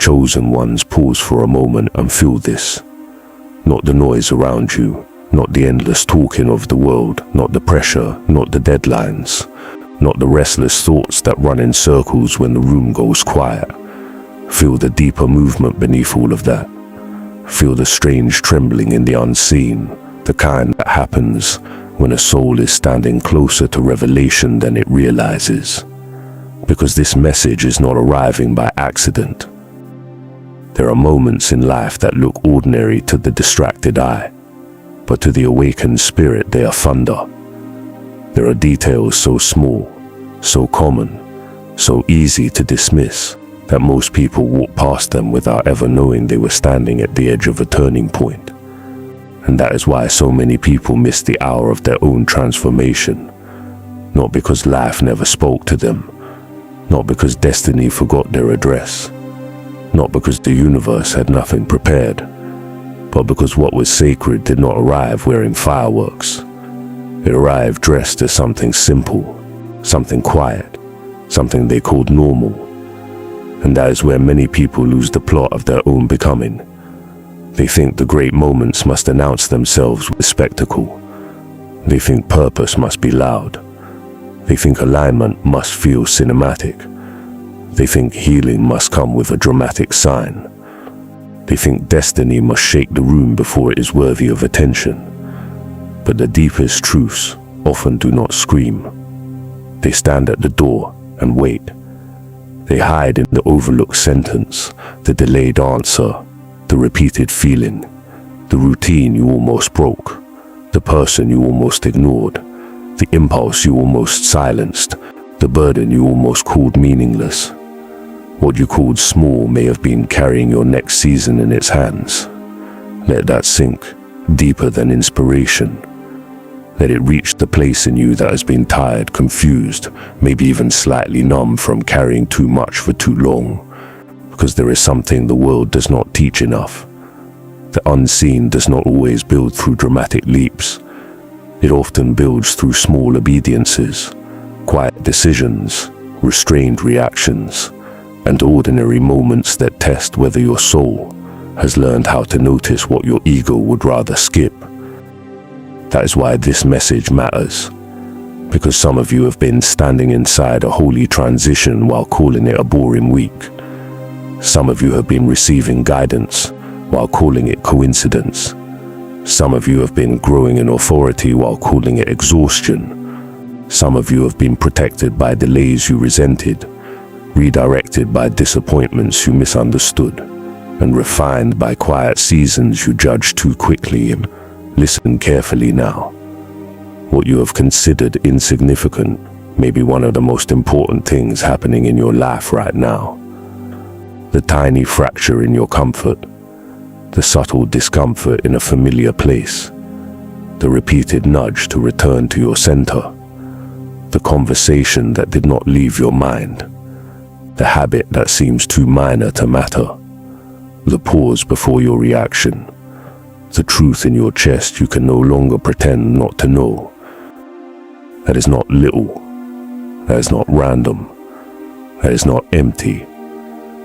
chosen ones, pause for a moment and feel this. Not the noise around you, not the endless talking of the world, not the pressure, not the deadlines, not the restless thoughts that run in circles when the room goes quiet. Feel the deeper movement beneath all of that. Feel the strange trembling in the unseen, the kind that happens when a soul is standing closer to revelation than it realizes. Because this message is not arriving by accident. There are moments in life that look ordinary to the distracted eye, but to the awakened spirit they are thunder. There are details so small, so common, so easy to dismiss, that most people walk past them without ever knowing they were standing at the edge of a turning point. And that is why so many people miss the hour of their own transformation. Not because life never spoke to them, not because destiny forgot their address, not because the universe had nothing prepared, but because what was sacred did not arrive wearing fireworks. It arrived dressed as something simple, something quiet, something they called normal. And that is where many people lose the plot of their own becoming. They think the great moments must announce themselves with spectacle. They think purpose must be loud. They think alignment must feel cinematic. They think healing must come with a dramatic sign. They think destiny must shake the room before it is worthy of attention. But the deepest truths often do not scream. They stand at the door and wait. They hide in the overlooked sentence, the delayed answer, the repeated feeling, the routine you almost broke, the person you almost ignored, the impulse you almost silenced, the burden you almost called meaningless. What you called small may have been carrying your next season in its hands. Let that sink deeper than inspiration. Let it reach the place in you that has been tired, confused, maybe even slightly numb from carrying too much for too long. Because there is something the world does not teach enough. The unseen does not always build through dramatic leaps. It often builds through small obediences, quiet decisions, restrained reactions, and ordinary moments that test whether your soul has learned how to notice what your ego would rather skip. That is why this message matters, because some of you have been standing inside a holy transition while calling it a boring week. Some of you have been receiving guidance while calling it coincidence. Some of you have been growing in authority while calling it exhaustion. Some of you have been protected by delays you resented, redirected by disappointments you misunderstood, and refined by quiet seasons you judged too quickly. Listen carefully now. What you have considered insignificant may be one of the most important things happening in your life right now. The tiny fracture in your comfort, the subtle discomfort in a familiar place, the repeated nudge to return to your center, the conversation that did not leave your mind, the habit that seems too minor to matter, the pause before your reaction, the truth in your chest you can no longer pretend not to know. That is not little. That is not random. That is not empty.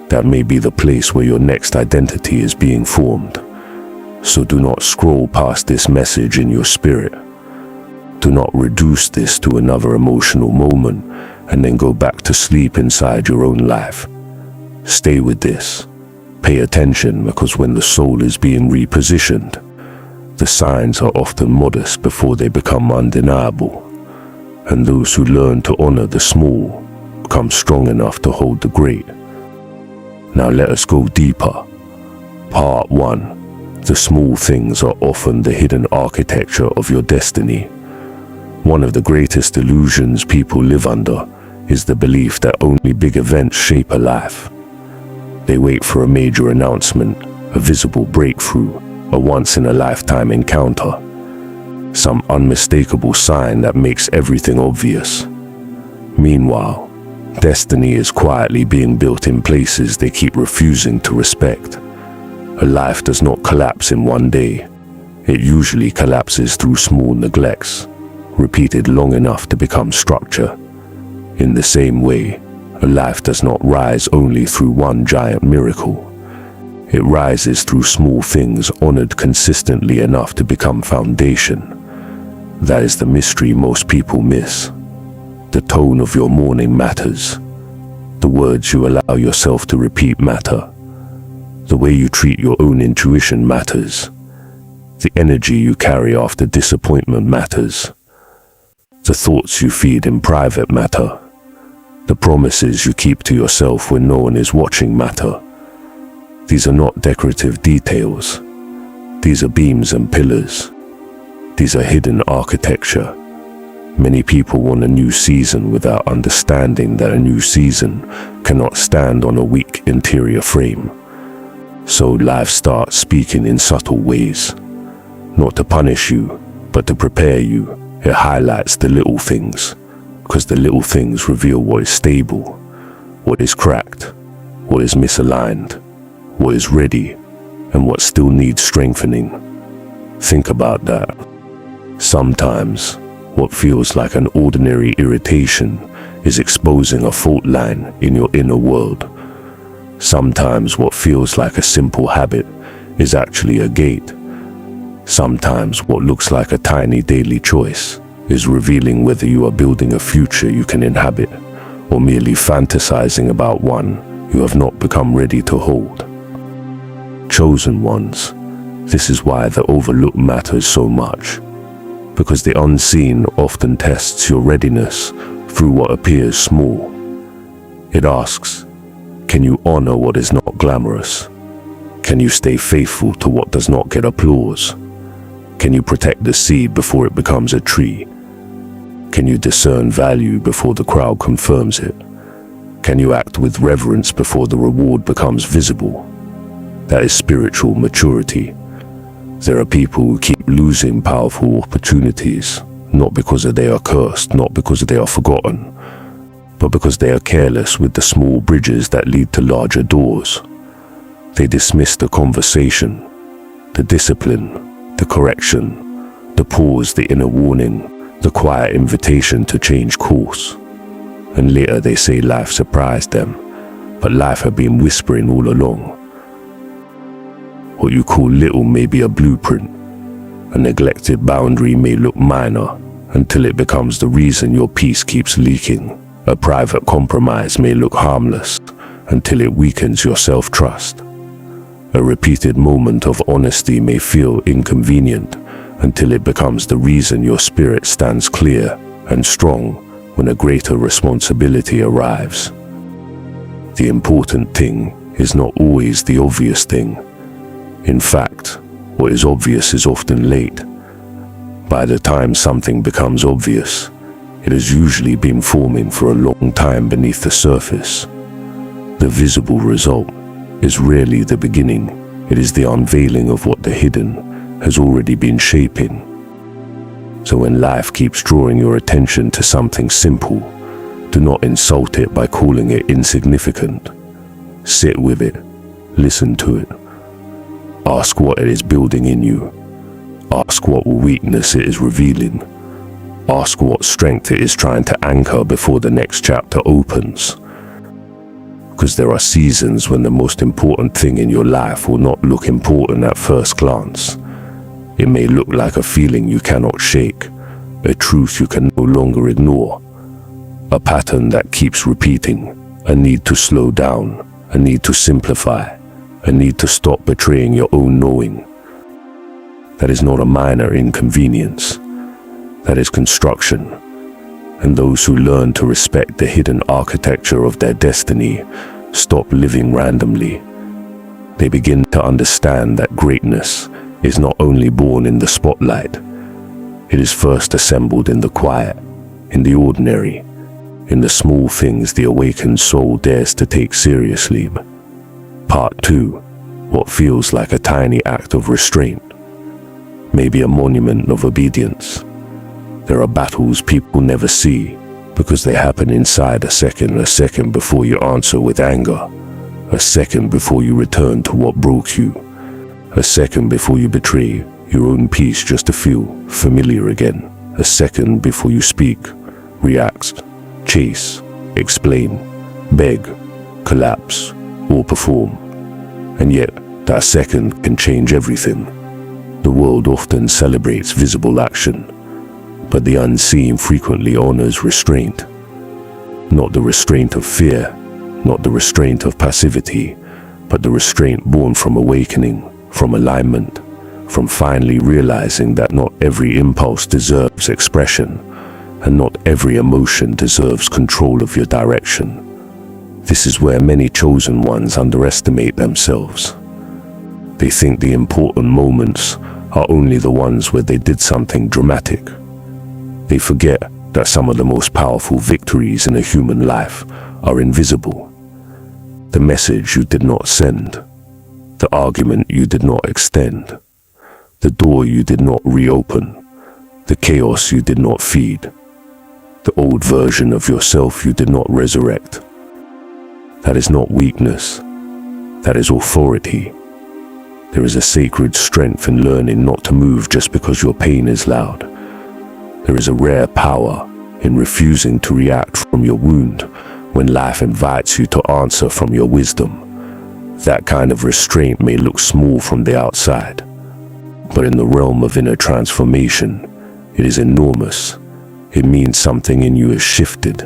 That may be the place where your next identity is being formed. So do not scroll past this message in your spirit. Do not reduce this to another emotional moment and then go back to sleep inside your own life. Stay with this. Pay attention, because when the soul is being repositioned, the signs are often modest before they become undeniable. And those who learn to honor the small become strong enough to hold the great. Now let us go deeper. Part 1. The small things are often the hidden architecture of your destiny. One of the greatest illusions people live under is the belief that only big events shape a life. They wait for a major announcement, a visible breakthrough, a once-in-a-lifetime encounter, some unmistakable sign that makes everything obvious. Meanwhile, destiny is quietly being built in places they keep refusing to respect. A life does not collapse in one day. It usually collapses through small neglects, repeated long enough to become structure. In the same way, a life does not rise only through one giant miracle. It rises through small things honored consistently enough to become foundation. That is the mystery most people miss. The tone of your morning matters. The words you allow yourself to repeat matter. The way you treat your own intuition matters. The energy you carry after disappointment matters. The thoughts you feed in private matter. The promises you keep to yourself when no one is watching matter. These are not decorative details. These are beams and pillars. These are hidden architecture. Many people want a new season without understanding that a new season cannot stand on a weak interior frame. So life starts speaking in subtle ways. Not to punish you, but to prepare you. It highlights the little things, because the little things reveal what is stable, what is cracked, what is misaligned, what is ready, and what still needs strengthening. Think about that. Sometimes, what feels like an ordinary irritation is exposing a fault line in your inner world. Sometimes what feels like a simple habit is actually a gate. Sometimes what looks like a tiny daily choice is revealing whether you are building a future you can inhabit or merely fantasizing about one you have not become ready to hold. Chosen ones, this is why the overlook matters so much. Because the unseen often tests your readiness through what appears small. It asks, can you honor what is not glamorous? Can you stay faithful to what does not get applause? Can you protect the seed before it becomes a tree? Can you discern value before the crowd confirms it? Can you act with reverence before the reward becomes visible? That is spiritual maturity. There are people who keep losing powerful opportunities, not because they are cursed, not because they are forgotten, but because they are careless with the small bridges that lead to larger doors. They dismiss the conversation, the discipline, the correction, the pause, the inner warning, the quiet invitation to change course. And later they say life surprised them, but life had been whispering all along. What you call little may be a blueprint. A neglected boundary may look minor until it becomes the reason your peace keeps leaking. A private compromise may look harmless until it weakens your self-trust. A repeated moment of honesty may feel inconvenient until it becomes the reason your spirit stands clear and strong when a greater responsibility arrives. The important thing is not always the obvious thing. In fact, what is obvious is often late. By the time something becomes obvious, it has usually been forming for a long time beneath the surface. The visible result is rarely the beginning. It is the unveiling of what the hidden has already been shaping. So when life keeps drawing your attention to something simple, do not insult it by calling it insignificant. Sit with it, listen to it. Ask what it is building in you. Ask what weakness it is revealing. Ask what strength it is trying to anchor before the next chapter opens. Because there are seasons when the most important thing in your life will not look important at first glance. It may look like a feeling you cannot shake, a truth you can no longer ignore, a pattern that keeps repeating, a need to slow down, a need to simplify, a need to stop betraying your own knowing. That is not a minor inconvenience. That is construction. And those who learn to respect the hidden architecture of their destiny stop living randomly. They begin to understand that greatness is not only born in the spotlight. It is first assembled in the quiet, in the ordinary, in the small things the awakened soul dares to take seriously. Part 2. What feels like a tiny act of restraint. Maybe a monument of obedience. There are battles people never see because they happen inside a second before you answer with anger, a second before you return to what broke you, a second before you betray your own peace just to feel familiar again, a second before you speak, react, chase, explain, beg, collapse, or perform. And yet, That second can change everything. The world often celebrates visible action, but the unseen frequently honors restraint. Not the restraint of fear, not the restraint of passivity, but the restraint born from awakening, from alignment, from finally realizing that not every impulse deserves expression, and not every emotion deserves control of your direction. This is where many chosen ones underestimate themselves. They think the important moments are only the ones where they did something dramatic. They forget that some of the most powerful victories in a human life are invisible. The message you did not send, the argument you did not extend, the door you did not reopen, the chaos you did not feed, the old version of yourself you did not resurrect. That is not weakness, that is authority. There is a sacred strength in learning not to move just because your pain is loud. There is a rare power in refusing to react from your wound when life invites you to answer from your wisdom. That kind of restraint may look small from the outside, but in the realm of inner transformation, it is enormous. It means something in you has shifted.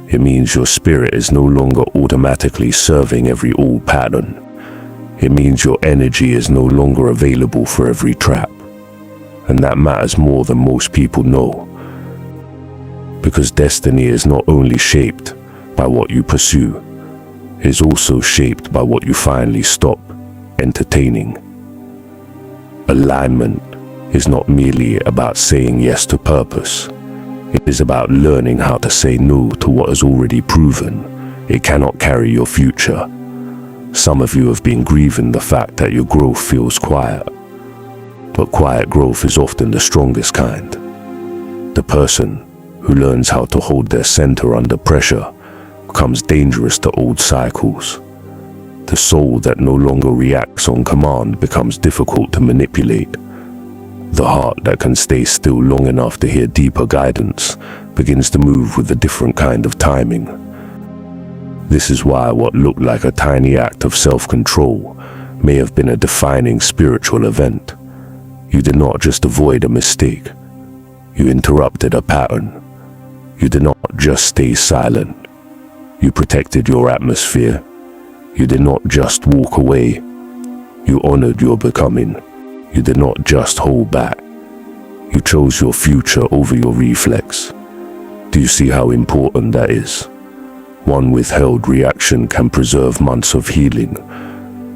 It means your spirit is no longer automatically serving every old pattern. It means your energy is no longer available for every trap. And that matters more than most people know. Because destiny is not only shaped by what you pursue, it is also shaped by what you finally stop entertaining. Alignment is not merely about saying yes to purpose. It is about learning how to say no to what is already proven it cannot carry your future. Some of you have been grieving the fact that your growth feels quiet. But quiet growth is often the strongest kind. The person who learns how to hold their center under pressure becomes dangerous to old cycles. The soul that no longer reacts on command becomes difficult to manipulate. The heart that can stay still long enough to hear deeper guidance begins to move with a different kind of timing. This is why what looked like a tiny act of self-control may have been a defining spiritual event. You did not just avoid a mistake. You interrupted a pattern. You did not just stay silent. You protected your atmosphere. You did not just walk away. You honored your becoming. You did not just hold back. You chose your future over your reflex. Do you see how important that is? One withheld reaction can preserve months of healing.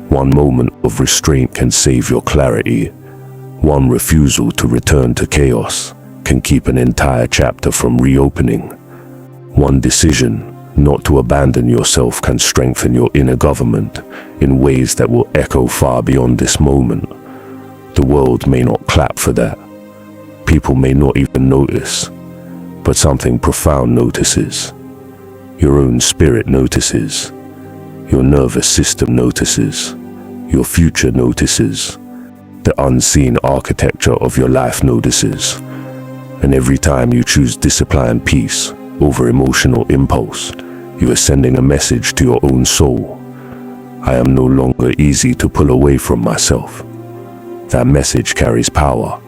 One moment of restraint can save your clarity. One refusal to return to chaos can keep an entire chapter from reopening. One decision not to abandon yourself can strengthen your inner government in ways that will echo far beyond this moment. The world may not clap for that. People may not even notice, but something profound notices. Your own spirit notices. Your nervous system notices. Your future notices. The unseen architecture of your life notices. And every time you choose discipline and peace over emotional impulse, you are sending a message to your own soul. I am no longer easy to pull away from myself. That message carries power.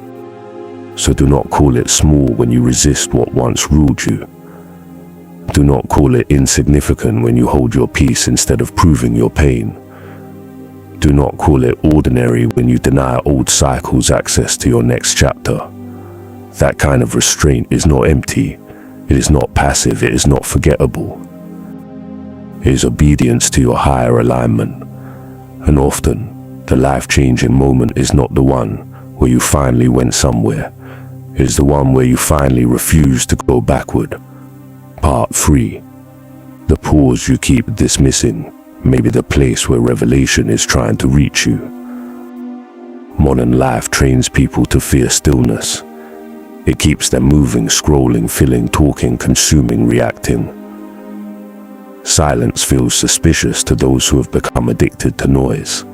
So do not call it small when you resist what once ruled you. Do not call it insignificant when you hold your peace instead of proving your pain. Do not call it ordinary when you deny old cycles access to your next chapter. That kind of restraint is not empty. It is not passive. It is not forgettable. It is obedience to your higher alignment. And often, the life-changing moment is not the one where you finally went somewhere. It is the one where you finally refused to go backward. Part 3. The pause you keep dismissing may be the place where revelation is trying to reach you. Modern life trains people to fear stillness. It keeps them moving, scrolling, filling, talking, consuming, reacting. Silence feels suspicious to those who have become addicted to noise.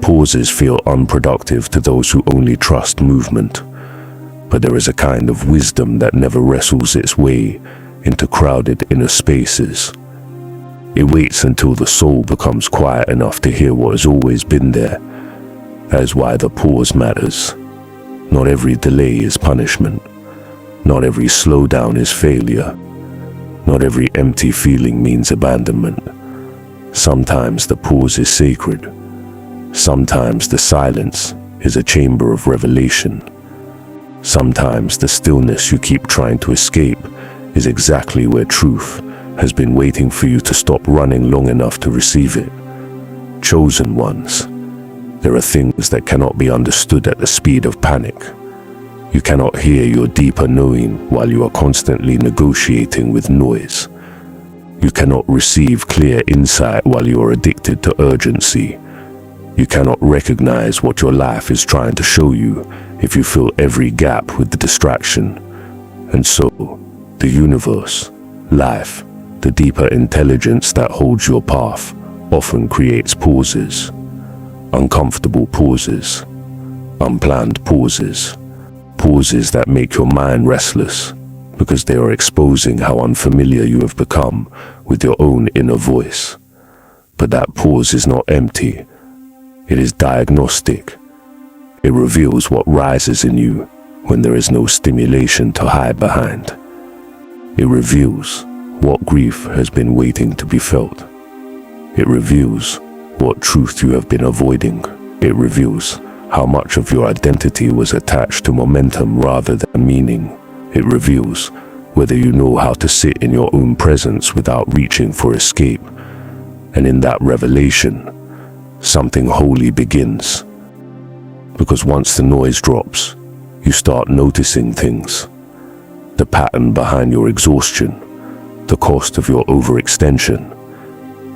Pauses feel unproductive to those who only trust movement. But there is a kind of wisdom that never wrestles its way into crowded inner spaces. It waits until the soul becomes quiet enough to hear what has always been there. That is why the pause matters. Not every delay is punishment. Not every slowdown is failure. Not every empty feeling means abandonment. Sometimes the pause is sacred. Sometimes the silence is a chamber of revelation. Sometimes the stillness you keep trying to escape is exactly where truth has been waiting for you to stop running long enough to receive it. Chosen ones, there are things that cannot be understood at the speed of panic. You cannot hear your deeper knowing while you are constantly negotiating with noise. You cannot receive clear insight while you are addicted to urgency. You cannot recognize what your life is trying to show you if you fill every gap with the distraction. And so, the universe, life, the deeper intelligence that holds your path, often creates pauses. Uncomfortable pauses. Unplanned pauses. Pauses that make your mind restless, because they are exposing how unfamiliar you have become with your own inner voice. But that pause is not empty. It is diagnostic. It reveals what rises in you when there is no stimulation to hide behind. It reveals what grief has been waiting to be felt. It reveals what truth you have been avoiding. It reveals how much of your identity was attached to momentum rather than meaning. It reveals whether you know how to sit in your own presence without reaching for escape. And in that revelation, something holy begins. Because once the noise drops, you start noticing things. The pattern behind your exhaustion, the cost of your overextension,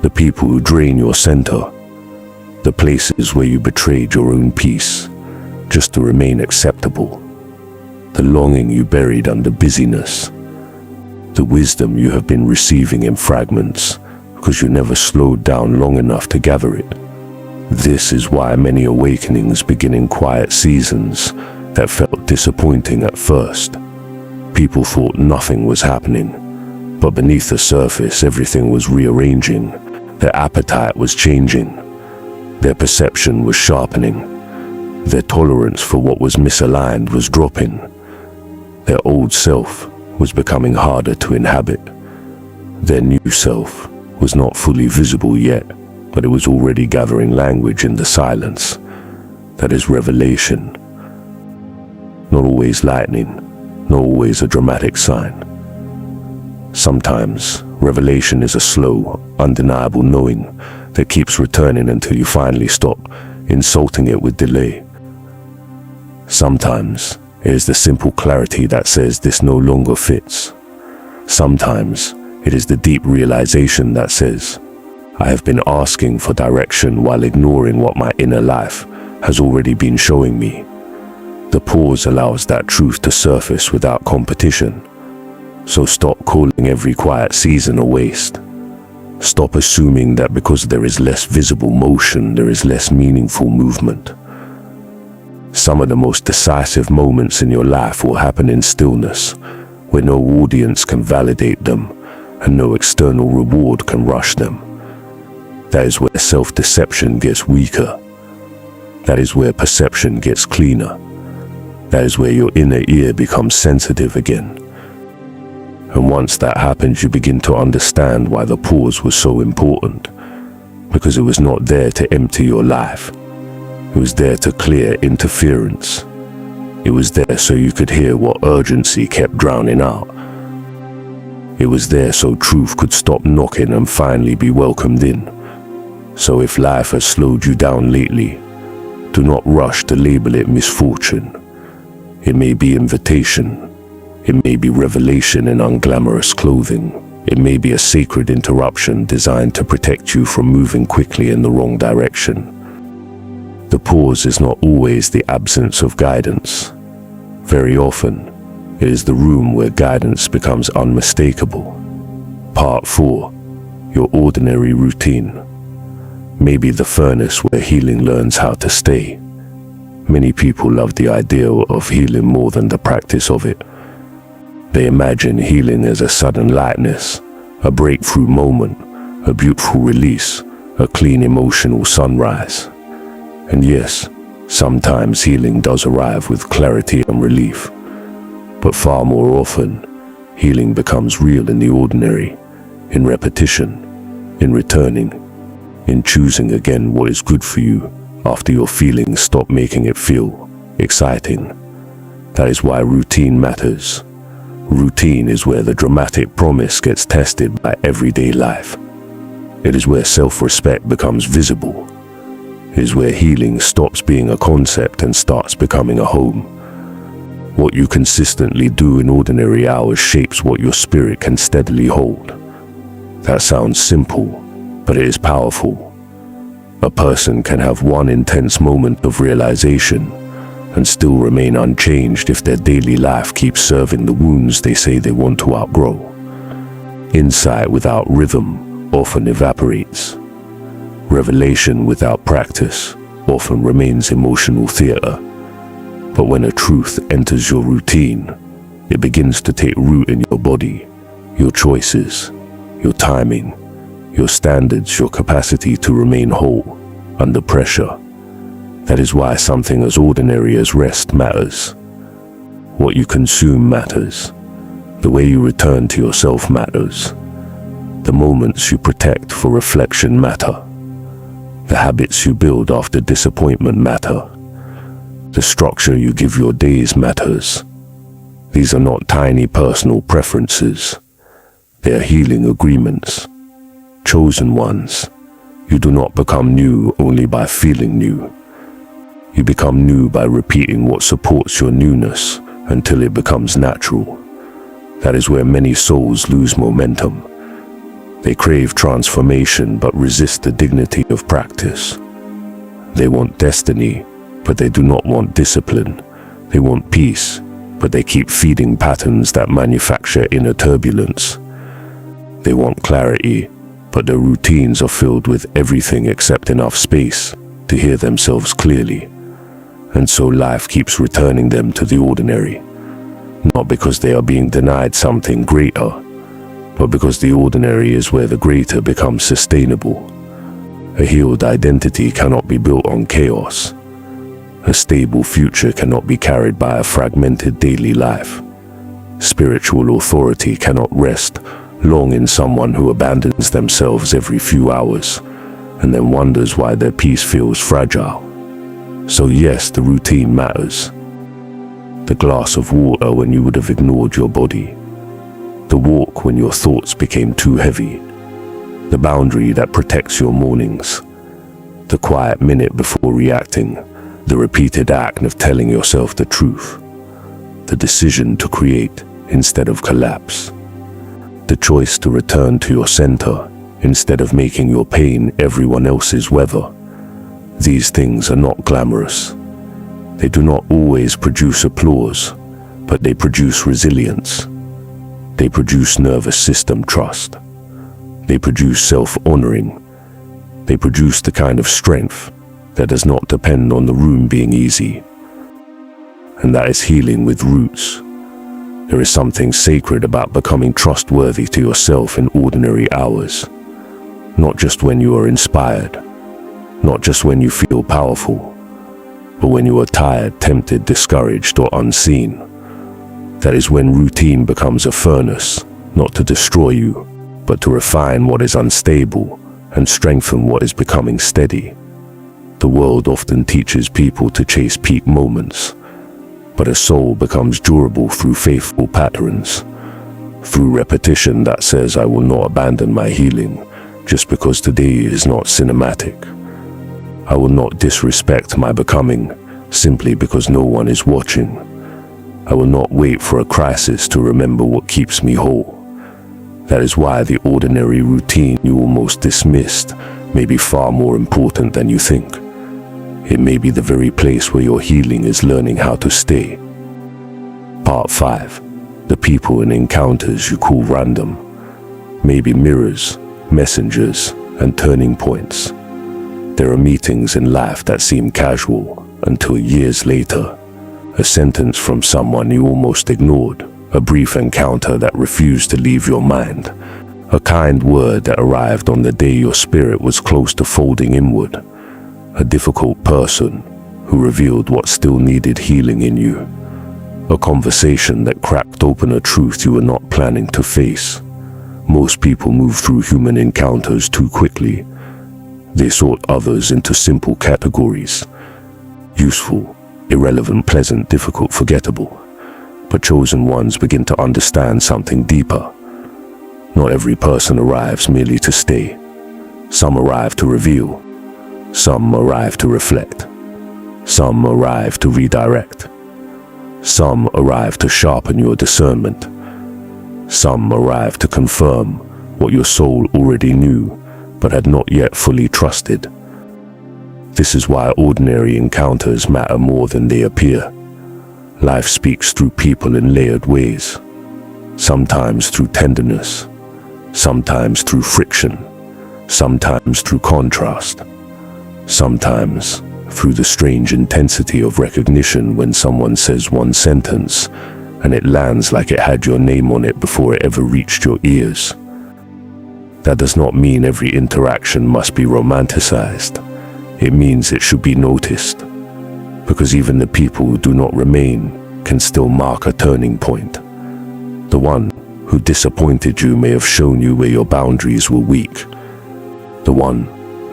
the people who drain your center, the places where you betrayed your own peace just to remain acceptable, the longing you buried under busyness, the wisdom you have been receiving in fragments because you never slowed down long enough to gather it. This is why many awakenings begin in quiet seasons that felt disappointing at first. People thought nothing was happening, but beneath the surface everything was rearranging. Their appetite was changing. Their perception was sharpening. Their tolerance for what was misaligned was dropping. Their old self was becoming harder to inhabit. Their new self was not fully visible yet, but it was already gathering language in the silence. That is revelation. Not always lightning, not always a dramatic sign. Sometimes revelation is a slow, undeniable knowing that keeps returning until you finally stop insulting it with delay. Sometimes it is the simple clarity that says this no longer fits. Sometimes it is the deep realization that says, I have been asking for direction while ignoring what my inner life has already been showing me. The pause allows that truth to surface without competition. So stop calling every quiet season a waste. Stop assuming that because there is less visible motion, there is less meaningful movement. Some of the most decisive moments in your life will happen in stillness, where no audience can validate them and no external reward can rush them. That is where self-deception gets weaker. That is where perception gets cleaner. That is where your inner ear becomes sensitive again. And once that happens, you begin to understand why the pause was so important. Because it was not there to empty your life. It was there to clear interference. It was there so you could hear what urgency kept drowning out. It was there so truth could stop knocking and finally be welcomed in. So if life has slowed you down lately, do not rush to label it misfortune. It may be invitation. It may be revelation in unglamorous clothing. It may be a sacred interruption designed to protect you from moving quickly in the wrong direction. The pause is not always the absence of guidance. Very often, it is the room where guidance becomes unmistakable. Part 4. Your ordinary routine. Maybe the furnace where healing learns how to stay. Many people love the idea of healing more than the practice of it. They imagine healing as a sudden lightness, a breakthrough moment, a beautiful release, a clean emotional sunrise. And yes, sometimes healing does arrive with clarity and relief, but far more often, healing becomes real in the ordinary, in repetition, in returning, in choosing again what is good for you after your feelings stop making it feel exciting. That is why routine matters. Routine is where the dramatic promise gets tested by everyday life. It is where self-respect becomes visible. It is where healing stops being a concept and starts becoming a home. What you consistently do in ordinary hours shapes what your spirit can steadily hold. That sounds simple, but it is powerful. A person can have one intense moment of realization and still remain unchanged if their daily life keeps serving the wounds they say they want to outgrow. Insight without rhythm often evaporates. Revelation without practice often remains emotional theater. But when a truth enters your routine, it begins to take root in your body, your choices, your timing, your standards, your capacity to remain whole under pressure. That is why something as ordinary as rest matters. What you consume matters. The way you return to yourself matters. The moments you protect for reflection matter. The habits you build after disappointment matter. The structure you give your days matters. These are not tiny personal preferences. They are healing agreements. Chosen ones. You do not become new only by feeling new. You become new by repeating what supports your newness until it becomes natural. That is where many souls lose momentum. They crave transformation but resist the dignity of practice. They want destiny, but they do not want discipline. They want peace, but they keep feeding patterns that manufacture inner turbulence. They want clarity, but their routines are filled with everything except enough space to hear themselves clearly. And so life keeps returning them to the ordinary, not because they are being denied something greater, but because the ordinary is where the greater becomes sustainable. A healed identity cannot be built on chaos. A stable future cannot be carried by a fragmented daily life. Spiritual authority cannot rest long in someone who abandons themselves every few hours and then wonders why their peace feels fragile. So yes, the routine matters. The glass of water when you would have ignored your body. The walk when your thoughts became too heavy. The boundary that protects your mornings. The quiet minute before reacting. The repeated act of telling yourself the truth. The decision to create instead of collapse. The choice to return to your center instead of making your pain everyone else's weather. These things are not glamorous. They do not always produce applause, but they produce resilience. They produce nervous system trust. They produce self-honoring. They produce the kind of strength that does not depend on the room being easy. And that is healing with roots. There is something sacred about becoming trustworthy to yourself in ordinary hours. Not just when you are inspired. Not just when you feel powerful, but when you are tired, tempted, discouraged, or unseen. That is when routine becomes a furnace, not to destroy you, but to refine what is unstable and strengthen what is becoming steady. The world often teaches people to chase peak moments, but a soul becomes durable through faithful patterns, through repetition that says, I will not abandon my healing just because today is not cinematic. I will not disrespect my becoming simply because no one is watching. I will not wait for a crisis to remember what keeps me whole. That is why the ordinary routine you almost dismissed may be far more important than you think. It may be the very place where your healing is learning how to stay. Part 5. The people and encounters you call random may be mirrors, messengers, and turning points. There are meetings in life that seem casual until years later. A sentence from someone you almost ignored, a brief encounter that refused to leave your mind, A kind word that arrived on the day your spirit was close to folding inward. A difficult person who revealed what still needed healing in you. A conversation that cracked open a truth you were not planning to face. Most people move through human encounters too quickly. They sort others into simple categories. Useful, irrelevant, pleasant, difficult, forgettable. But chosen ones begin to understand something deeper. Not every person arrives merely to stay. Some arrive to reveal. Some arrive to reflect. Some arrive to redirect. Some arrive to sharpen your discernment. Some arrive to confirm what your soul already knew but had not yet fully trusted. This is why ordinary encounters matter more than they appear. Life speaks through people in layered ways. Sometimes through tenderness. Sometimes through friction. Sometimes through contrast. Sometimes through the strange intensity of recognition when someone says one sentence and it lands like it had your name on it before it ever reached your ears. That does not mean every interaction must be romanticized. It means it should be noticed, because even the people who do not remain can still mark a turning point. The one who disappointed you may have shown you where your boundaries were weak. The one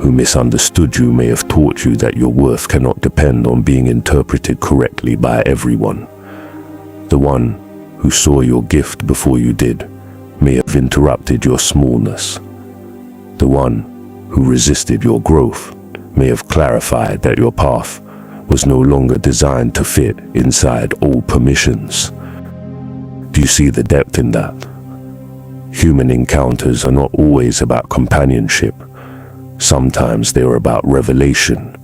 who misunderstood you may have taught you that your worth cannot depend on being interpreted correctly by everyone. The one who saw your gift before you did may have interrupted your smallness. The one who resisted your growth may have clarified that your path was no longer designed to fit inside old permissions. Do you see the depth in that? Human encounters are not always about companionship. Sometimes they are about revelation.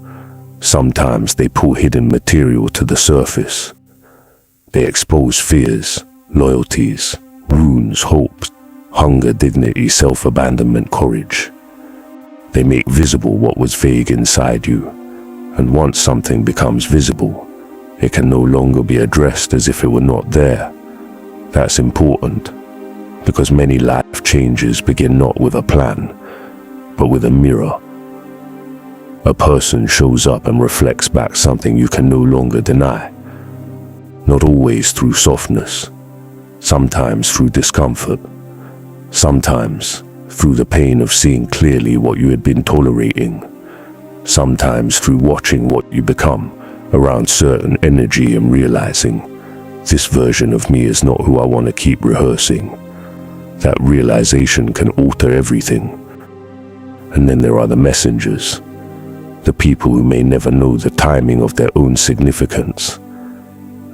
Sometimes they pull hidden material to the surface. They expose fears, loyalties, wounds, hopes, hunger, dignity, self-abandonment, courage. They make visible what was vague inside you, and once something becomes visible, it can no longer be addressed as if it were not there. That's important, because many life changes begin not with a plan, but with a mirror. A person shows up and reflects back something you can no longer deny. Not always through softness, sometimes through discomfort, sometimes through the pain of seeing clearly what you had been tolerating, sometimes through watching what you become around certain energy and realizing, this version of me is not who I want to keep rehearsing. That realization can alter everything. And then there are the messengers, the people who may never know the timing of their own significance.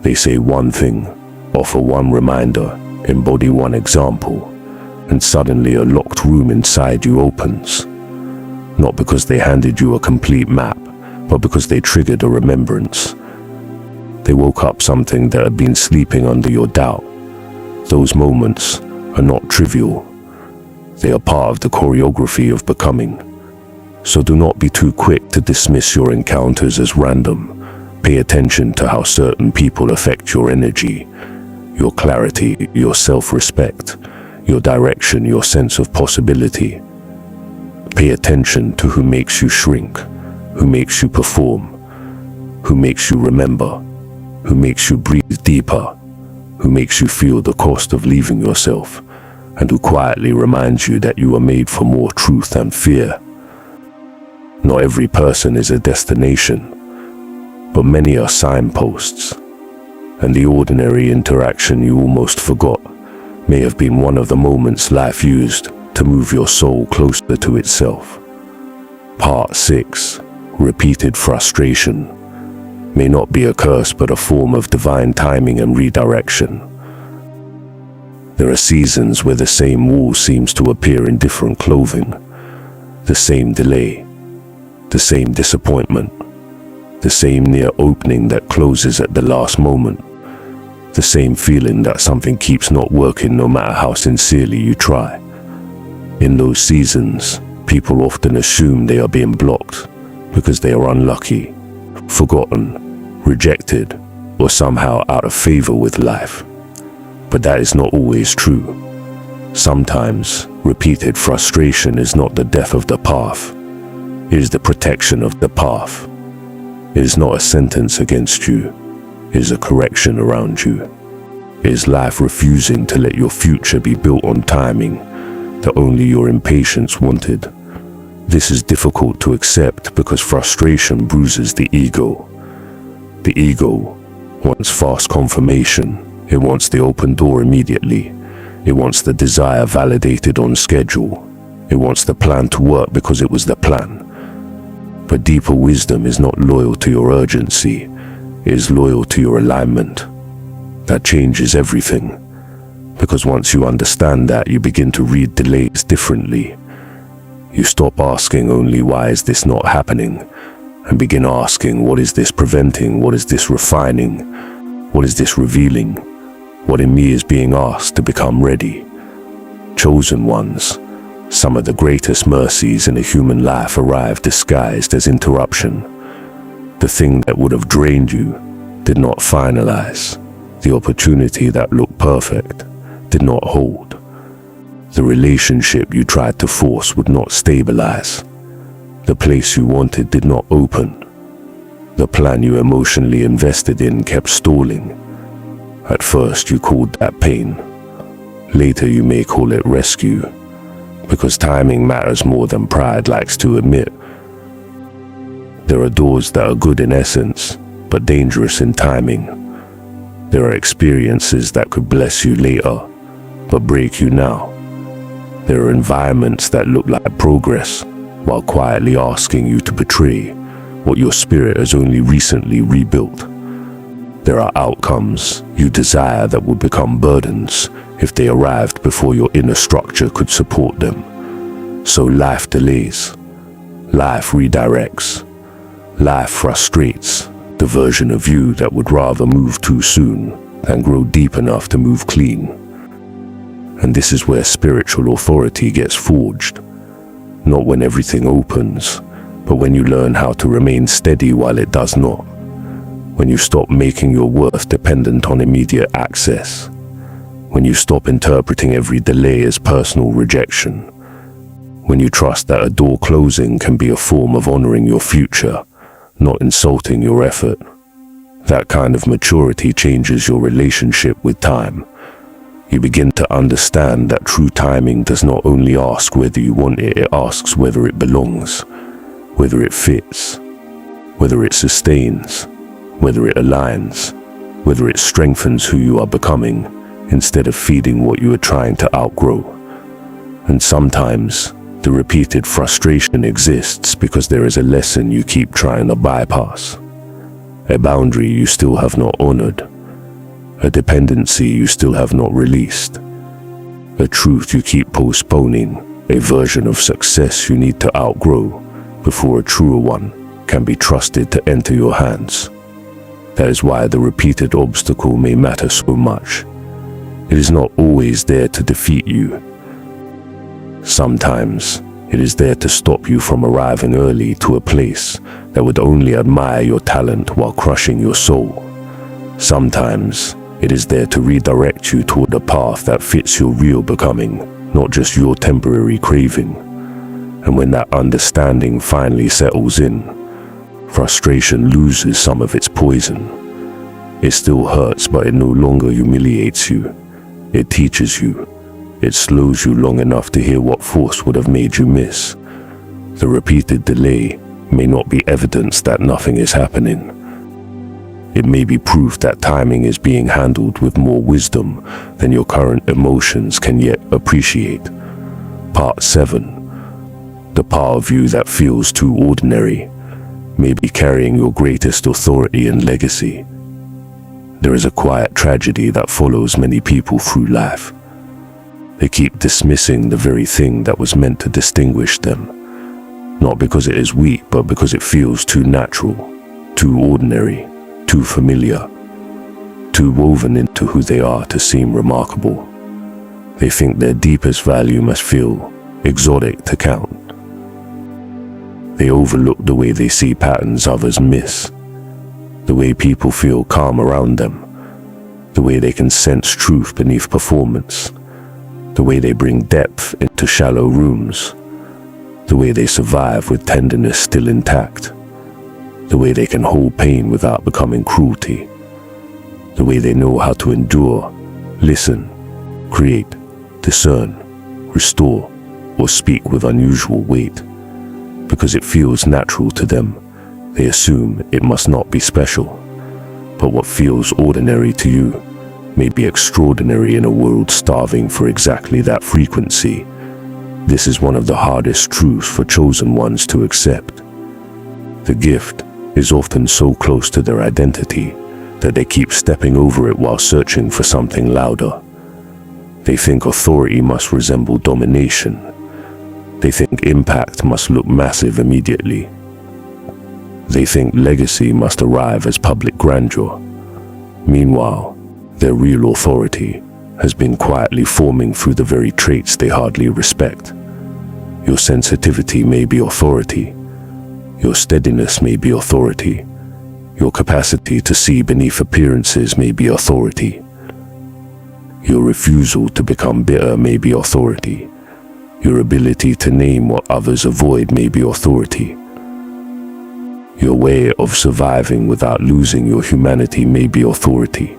They say one thing, offer one reminder, embody one example, and suddenly a locked room inside you opens. Not because they handed you a complete map, but because they triggered a remembrance. They woke up something that had been sleeping under your doubt. Those moments are not trivial. They are part of the choreography of becoming. So do not be too quick to dismiss your encounters as random. Pay attention to how certain people affect your energy, your clarity, your self-respect, your direction, your sense of possibility. Pay attention to who makes you shrink, who makes you perform, who makes you remember, who makes you breathe deeper, who makes you feel the cost of leaving yourself, and who quietly reminds you that you are made for more truth than fear. Not every person is a destination, but many are signposts, and the ordinary interaction you almost forgot may have been one of the moments life used to move your soul closer to itself. Part 6, Repeated Frustration, may not be a curse but a form of divine timing and redirection. There are seasons where the same wall seems to appear in different clothing, the same delay, the same disappointment, the same near opening that closes at the last moment, the same feeling that something keeps not working no matter how sincerely you try. In those seasons, people often assume they are being blocked because they are unlucky, forgotten, rejected, or somehow out of favor with life. But that is not always true. Sometimes, repeated frustration is not the death of the path. It is the protection of the path. It is not a sentence against you. It is a correction around you. It is life refusing to let your future be built on timing that only your impatience wanted. This is difficult to accept because frustration bruises the ego. The ego wants fast confirmation. It wants the open door immediately. It wants the desire validated on schedule. It wants the plan to work because it was the plan. But deeper wisdom is not loyal to your urgency. It is loyal to your alignment. That changes everything. Because once you understand that, you begin to read delays differently. You stop asking only, why is this not happening? And begin asking, what is this preventing? What is this refining? What is this revealing? What in me is being asked to become ready? Chosen ones, some of the greatest mercies in a human life arrive disguised as interruption. The thing that would have drained you did not finalize. The opportunity that looked perfect did not hold. The relationship you tried to force would not stabilize. The place you wanted did not open. The plan you emotionally invested in kept stalling. At first you called that pain. Later you may call it rescue, because timing matters more than pride likes to admit. There are doors that are good in essence, but dangerous in timing. There are experiences that could bless you later, but break you now. There are environments that look like progress, while quietly asking you to betray what your spirit has only recently rebuilt. There are outcomes you desire that would become burdens if they arrived before your inner structure could support them. So life delays, life redirects, life frustrates the version of you that would rather move too soon than grow deep enough to move clean. And this is where spiritual authority gets forged. Not when everything opens, but when you learn how to remain steady while it does not. When you stop making your worth dependent on immediate access. When you stop interpreting every delay as personal rejection. When you trust that a door closing can be a form of honoring your future, not insulting your effort. That kind of maturity changes your relationship with time. You begin to understand that true timing does not only ask whether you want it, it asks whether it belongs, whether it fits, whether it sustains, whether it aligns, whether it strengthens who you are becoming, instead of feeding what you are trying to outgrow. And sometimes, the repeated frustration exists because there is a lesson you keep trying to bypass, a boundary you still have not honored, a dependency you still have not released, a truth you keep postponing, a version of success you need to outgrow before a truer one can be trusted to enter your hands. That is why the repeated obstacle may matter so much. It is not always there to defeat you. Sometimes, it is there to stop you from arriving early to a place that would only admire your talent while crushing your soul. Sometimes, it is there to redirect you toward a path that fits your real becoming, not just your temporary craving. And when that understanding finally settles in, frustration loses some of its poison. It still hurts, but it no longer humiliates you. It teaches you. It slows you long enough to hear what force would have made you miss. The repeated delay may not be evidence that nothing is happening. It may be proof that timing is being handled with more wisdom than your current emotions can yet appreciate. Part 7. The part of you that feels too ordinary may be carrying your greatest authority and legacy. There is a quiet tragedy that follows many people through life. They keep dismissing the very thing that was meant to distinguish them, not because it is weak, but because it feels too natural, too ordinary, too familiar, too woven into who they are to seem remarkable. They think their deepest value must feel exotic to count. They overlook the way they see patterns others miss, the way people feel calm around them, the way they can sense truth beneath performance. the way they bring depth into shallow rooms, the way they survive with tenderness still intact, the way they can hold pain without becoming cruelty, the way they know how to endure, listen, create, discern, restore, or speak with unusual weight. Because it feels natural to them, they assume it must not be special. But what feels ordinary to you may be extraordinary in a world starving for exactly that frequency. This is one of the hardest truths for chosen ones to accept. The gift is often so close to their identity that they keep stepping over it while searching for something louder. They think authority must resemble domination. They think impact must look massive immediately. They think legacy must arrive as public grandeur. Meanwhile, their real authority has been quietly forming through the very traits they hardly respect. Your sensitivity may be authority. Your steadiness may be authority. Your capacity to see beneath appearances may be authority. Your refusal to become bitter may be authority. Your ability to name what others avoid may be authority. Your way of surviving without losing your humanity may be authority.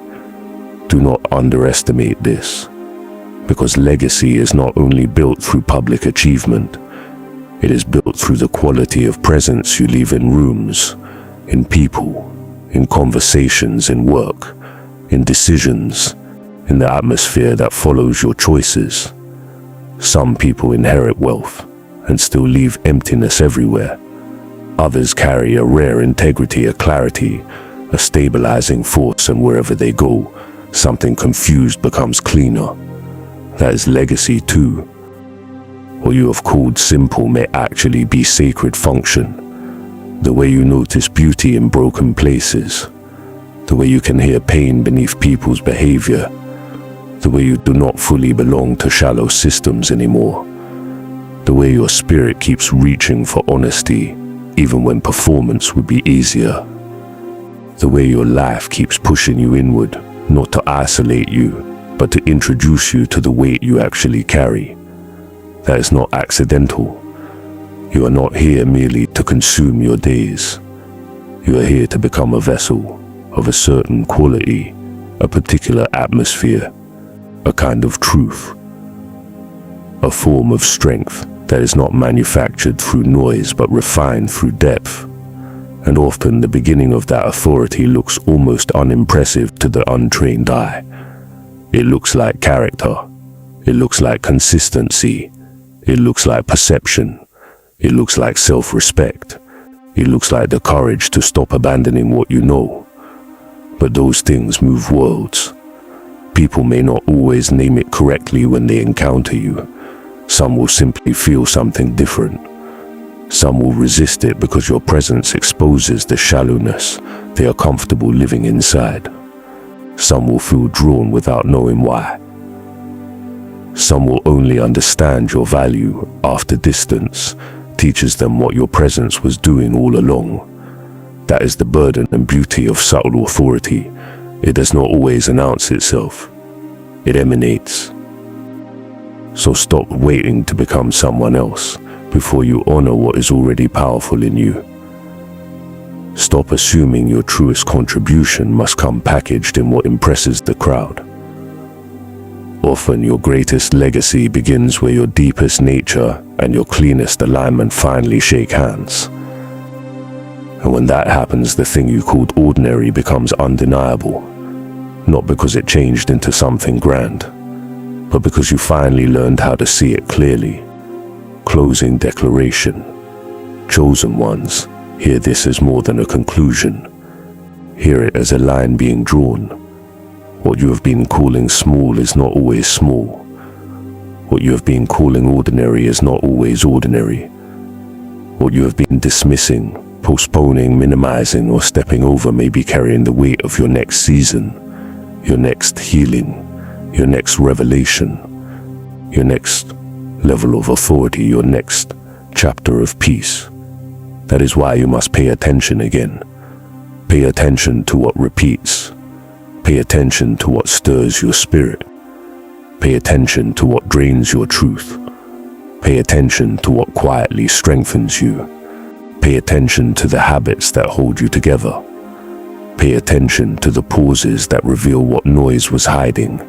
Do not underestimate this, because legacy is not only built through public achievement, it is built through the quality of presence you leave in rooms, in people, in conversations, in work, in decisions, in the atmosphere that follows your choices. Some people inherit wealth and still leave emptiness everywhere. Others carry a rare integrity, a clarity, a stabilizing force, and wherever they go, something confused becomes cleaner. That is legacy too. What you have called simple may actually be sacred function. The way you notice beauty in broken places, the way you can hear pain beneath people's behavior, the way you do not fully belong to shallow systems anymore, the way your spirit keeps reaching for honesty even when performance would be easier, the way your life keeps pushing you inward, not to isolate you, but to introduce you to the weight you actually carry. That is not accidental. You are not here merely to consume your days. You are here to become a vessel of a certain quality, a particular atmosphere, a kind of truth, a form of strength that is not manufactured through noise but refined through depth. And often the beginning of that authority looks almost unimpressive to the untrained eye. It looks like character. It looks like consistency. It looks like perception. It looks like self-respect. It looks like the courage to stop abandoning what you know. But those things move worlds. People may not always name it correctly when they encounter you. Some will simply feel something different. Some will resist it because your presence exposes the shallowness they are comfortable living inside. Some will feel drawn without knowing why. Some will only understand your value after distance teaches them what your presence was doing all along. That is the burden and beauty of subtle authority. It does not always announce itself. It emanates. So stop waiting to become someone else before you honor what is already powerful in you. Stop assuming your truest contribution must come packaged in what impresses the crowd. Often your greatest legacy begins where your deepest nature and your cleanest alignment finally shake hands. And when that happens, the thing you called ordinary becomes undeniable, not because it changed into something grand, but because you finally learned how to see it clearly. Closing declaration. Chosen ones, hear this as more than a conclusion. Hear it as a line being drawn. What you have been calling small is not always small. What you have been calling ordinary is not always ordinary. What you have been dismissing, postponing, minimizing, or stepping over may be carrying the weight of your next season, your next healing, your next revelation, your next level of authority, your next chapter of peace. That is why you must pay attention again. Pay attention to what repeats. Pay attention to what stirs your spirit. Pay attention to what drains your truth. Pay attention to what quietly strengthens you. Pay attention to the habits that hold you together. Pay attention to the pauses that reveal what noise was hiding.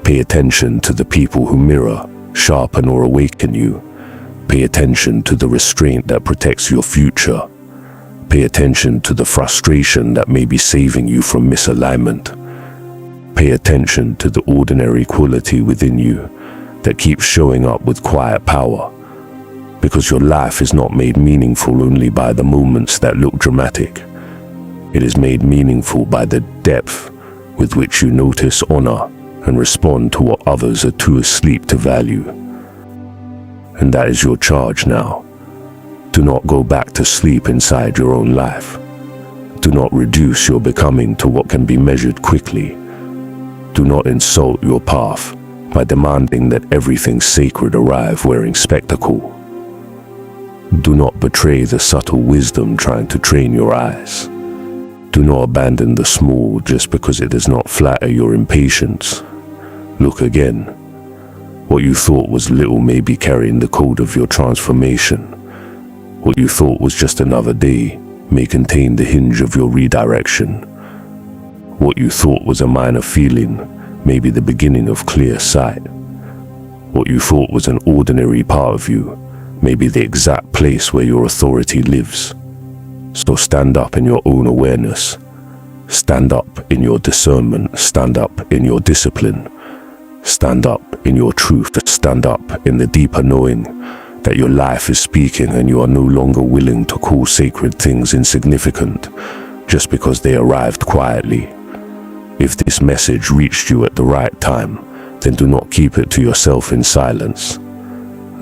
Pay attention to the people who mirror, sharpen, or awaken you. Pay attention to the restraint that protects your future. Pay attention to the frustration that may be saving you from misalignment. Pay attention to the ordinary quality within you that keeps showing up with quiet power. Because your life is not made meaningful only by the moments that look dramatic. It is made meaningful by the depth with which you notice, honor, and respond to what others are too asleep to value. And that is your charge now. Do not go back to sleep inside your own life. Do not reduce your becoming to what can be measured quickly. Do not insult your path by demanding that everything sacred arrive wearing spectacle. Do not betray the subtle wisdom trying to train your eyes. Do not abandon the small just because it does not flatter your impatience. Look again. What you thought was little may be carrying the code of your transformation. What you thought was just another day may contain the hinge of your redirection. What you thought was a minor feeling may be the beginning of clear sight. What you thought was an ordinary part of you may be the exact place where your authority lives. So stand up in your own awareness. Stand up in your discernment. Stand up in your discipline. Stand up in your truth. Stand up in the deeper knowing that your life is speaking and you are no longer willing to call sacred things insignificant just because they arrived quietly. If this message reached you at the right time, then do not keep it to yourself in silence.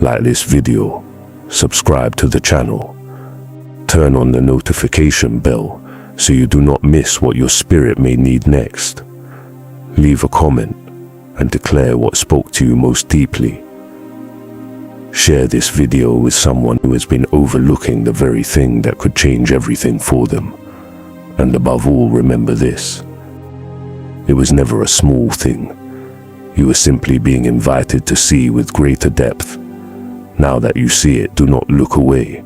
Like this video, subscribe to the channel, turn on the notification bell so you do not miss what your spirit may need next. Leave a comment and declare what spoke to you most deeply. Share this video with someone who has been overlooking the very thing that could change everything for them. And above all, remember this. It was never a small thing. You were simply being invited to see with greater depth. Now that you see it, do not look away.